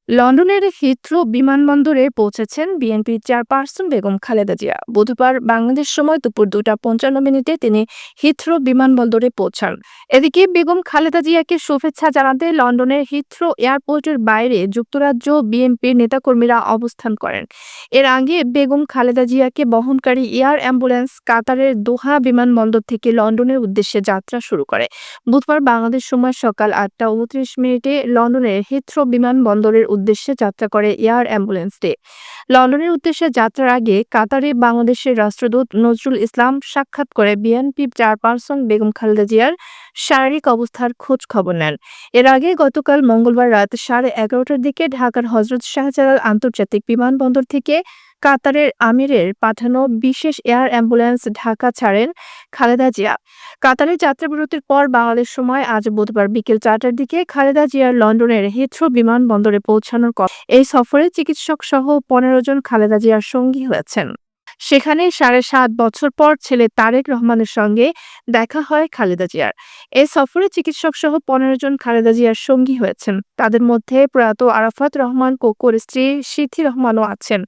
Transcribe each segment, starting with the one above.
লন্ডনের হিথ্রো বিমানবন্দরে পৌঁছেছেন বিএনপির চেয়ারপারসন বেগম খালেদা জিয়া। বুধবার বাংলাদেশ সময় দুপুর 2টা 55 মিনিটে তিনি হিথ্রো বিমানবন্দরে পৌঁছান। এদিকে বেগম খালেদা জিয়াকে শুভেচ্ছা জানাতে লন্ডনের হিথ্রো এয়ারপোর্টের বাইরে যুক্তরাজ্য বিএনপির নেতাকর্মীরা অবস্থান করেন। এর আগে বেগম খালেদা জিয়াকে বহনকারী এয়ার অ্যাম্বুলেন্স কাতারের দোহা বিমানবন্দর থেকে লন্ডনের উদ্দেশ্যে যাত্রা শুরু করে। বুধবার বাংলাদেশ সময় সকাল 8টা 29 মিনিটে লন্ডনের হিথ্রো বিমানবন্দরের উদ্দেশ্যে যাত্রা করে এয়ার অ্যাম্বুলেন্সটি। লন্ডনের উদ্দেশ্যে যাত্রার আগে কাতারে বাংলাদেশের রাষ্ট্রদূত নজরুল ইসলাম সাক্ষাৎ করে বিএনপি চেয়ারপারসন বেগম খালেদা জিয়ার শারীরিক অবস্থার খোঁজ খবর নেন। এর আগে গতকাল মঙ্গলবার রাত 11:30টার দিকে ঢাকার হজরত শাহজালাল আন্তর্জাতিক বিমানবন্দর থেকে কাতারের আমিরের পাঠানো বিশেষ এয়ার অ্যাম্বুলেন্স ঢাকা ছাড়েন খালেদা জিয়া। কাতারের যাত্রাবিরতির পর বাংলাদেশ সময় আজ বুধবার বিকেল 4টার দিকে খালেদা জিয়ার লন্ডনের হিথ্রো বিমানবন্দরে পৌঁছানোর কথা। এই সফরে চিকিৎসক সহ 15 জন খালেদা জিয়ার সঙ্গী হয়েছেন। সেখানে 7.5 বছর পর ছেলে তারেক রহমানের সঙ্গে দেখা হয় খালেদা জিয়ার। এই সফরে চিকিৎসক সহ 15 জন খালেদা জিয়ার সঙ্গী হয়েছেন। তাদের মধ্যে প্রয়াত আরাফাত রহমান কোকোর স্ত্রী সিথি রহমানও আছেন।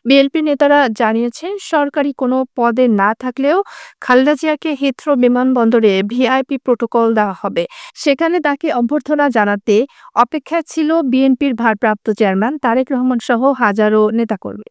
বিএনপি নেতারা জানিয়েছেন, সরকারি কোনো পদে না থাকলেও খালেদা জিয়াকে হিথ্রো বিমানবন্দরে ভিআইপি প্রটোকল দেওয়া হবে। সেখানে তাকে অভ্যর্থনা জানাতে অপেক্ষায় ছিল বিএনপির ভারপ্রাপ্ত চেয়ারম্যান তারেক রহমান সহ হাজারো নেতাকর্মী।